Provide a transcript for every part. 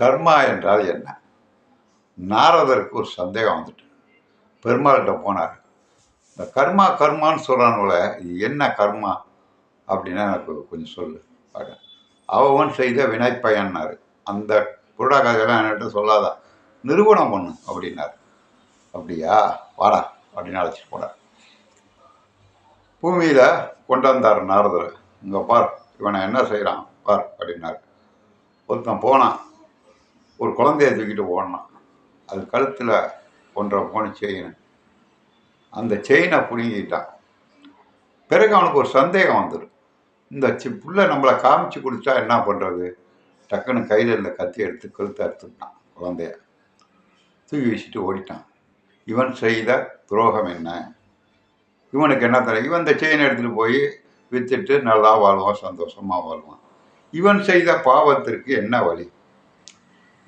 கர்மா என்றால் என்ன? நாரதருக்கு ஒரு சந்தேகம் வந்துட்டு பெருமாள்கிட்ட போனார். இந்த கர்மா கர்மான்னு சொல்கிறானுல, இது என்ன கர்மா அப்படின்னா எனக்கு கொஞ்சம் சொல்லு. அவன் செய்த வினைப்பயன்னாரு. அந்த புருடா கதையெல்லாம் என்கிட்ட சொல்லாத, நிறுவனம் பண்ணு அப்படின்னாரு. அப்படியா, வாடா அப்படின்னு அழைச்சிட்டு போனார். பூமியில் கொண்டு வந்தார் நாரதர். இங்கே பார், இவனை என்ன செய்கிறான் பார் அப்படின்னார். ஒருத்தன் போனான், ஒரு குழந்தைய தூக்கிட்டு ஓடினான். அது கழுத்தில் ஒன்றரை போன செயின். அந்த செயினை பிடுங்கிட்டான். பிறகு அவனுக்கு ஒரு சந்தேகம் வந்துடும், இந்த புள்ள நம்மளை காமிச்சு கொடுத்தா என்ன பண்ணுறது? டக்குன்னு கையில் இருந்த கத்தி எடுத்து கழுத்தை அறுத்துட்டான். குழந்தைய தூக்கி வீசிட்டு ஓடிட்டான். இவன் செய்த துரோகம் என்ன? இவனுக்கு என்ன தர? இவன் இந்த செயினை எடுத்துகிட்டு போய் விற்றுட்டு நல்லா வாழ்வான், சந்தோஷமாக வாழ்வான். இவன் செய்த பாவத்திற்கு என்ன வழி?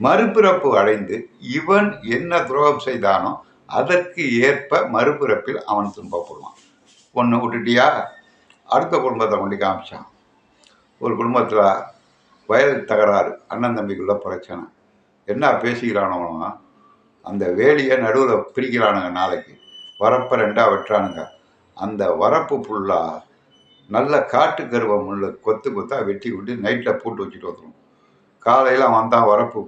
மறுபிறப்பு அடைந்து இவன் என்ன துரோகம் செய்தானோ அதற்கு ஏற்ப மறுபிறப்பில் அவன் துன்பப்படுவான். ஒன்று விட்டுட்டியா, அடுத்த குடும்பத்தை கொண்டு காமிச்சான். ஒரு குடும்பத்தில் வயல் தகராறு, அண்ணன் தம்பிக்குள்ள பிரச்சனை. என்ன பேசிக்கிறானுங்க, அந்த வேலியை நடுவில் பிரிக்கிறானுங்க. நாளைக்கு வரப்பை ரெண்டாக வெட்டுறானுங்க. அந்த வரப்பு ஃபுல்லாக நல்ல காட்டு கருவை முள்ள கொத்து கொத்தாக வெட்டி விட்டு நைட்டில் போட்டு வச்சுட்டு வந்துடும். காலையில் அவன் தான் வரப்பு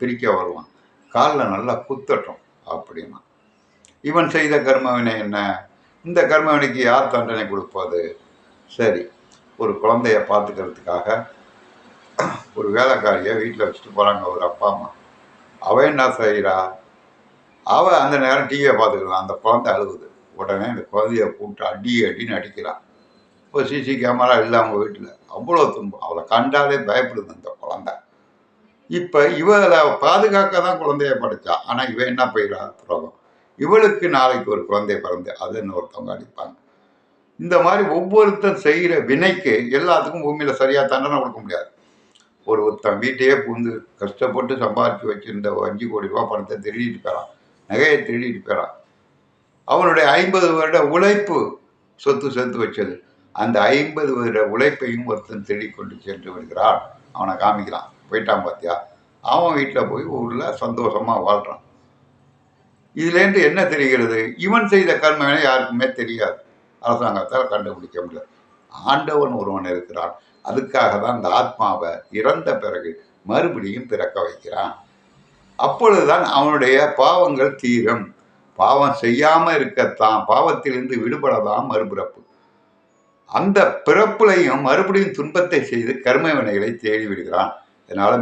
பிரிக்க வருவான். காலில் நல்லா குத்தட்டும் அப்படின்னா. இவன் செய்த கர்மவினை என்ன? இந்த கர்மவினைக்கு யார் தண்டனை கொடுப்பது? சரி, ஒரு குழந்தைய பார்த்துக்கிறதுக்காக ஒரு வேலைக்காரியை வீட்டில் வச்சுட்டு போகிறாங்க ஒரு அப்பா அம்மா. அவன் என்ன செய்கிறா? அவள் அந்த நேரம் டிவியை பார்த்துக்கலாம். அந்த குழந்தை அழுகுது. உடனே அந்த குழந்தைய கூப்பிட்டு அடின்னு அடிக்கிறான். இப்போ சிசி கேமரா இல்லை அவங்க வீட்டில். அவ்வளோ துன்பம். அவளை கண்டாலே பயப்படுது அந்த குழந்தை. இப்போ இவளை பாதுகாக்க தான் குழந்தைய படைச்சா. ஆனால் இவன் என்ன போயிடா துரோகம். இவளுக்கு நாளைக்கு ஒரு குழந்தை பிறந்து அது இன்னொருத்தவங்க அடிப்பாங்க. இந்த மாதிரி ஒவ்வொருத்தன் செய்கிற வினைக்கு எல்லாத்துக்கும் பூமியில் சரியாக தண்டனை கொடுக்க முடியாது. ஒருத்தன் வீட்டையே புகுந்து கஷ்டப்பட்டு சம்பாதிச்சு வச்சுருந்த 5 கோடி ரூபா பணத்தை திருடிட்டு போகிறான், நகையை திருடிட்டு போகிறான். அவனுடைய 50 வருட உழைப்பு சொத்து சேர்த்து வச்சது. அந்த 50 வருட உழைப்பையும் ஒருத்தன் திருடி கொண்டு சென்று விடுகிறான். அவனை காமிக்கிறான், போயிட்டான் பார்த்தியா. அவன் வீட்டில் போய் ஊரில் சந்தோஷமாக வாழ்கிறான். இதுலேருந்து என்ன தெரிகிறது? இவன் செய்த கர்மவினை யாருக்குமே தெரியாது. அரசாங்கத்தால் கண்டுபிடிக்க முடியாது. ஆண்டவன் ஒருவன் இருக்கிறான். அதுக்காக தான் இந்த ஆத்மாவை இறந்த பிறகு மறுபடியும் பிறக்க வைக்கிறான். அப்பொழுதுதான் அவனுடைய பாவங்கள் தீரும். பாவம் செய்யாமல் இருக்கத்தான், பாவத்திலிருந்து விடுபடதான் மறுபிறப்பு. அந்த பிறப்புலையும் மறுபடியும் துன்பத்தை செய்து கர்ம வினைகளை தேடி விடுகிறான். இதனால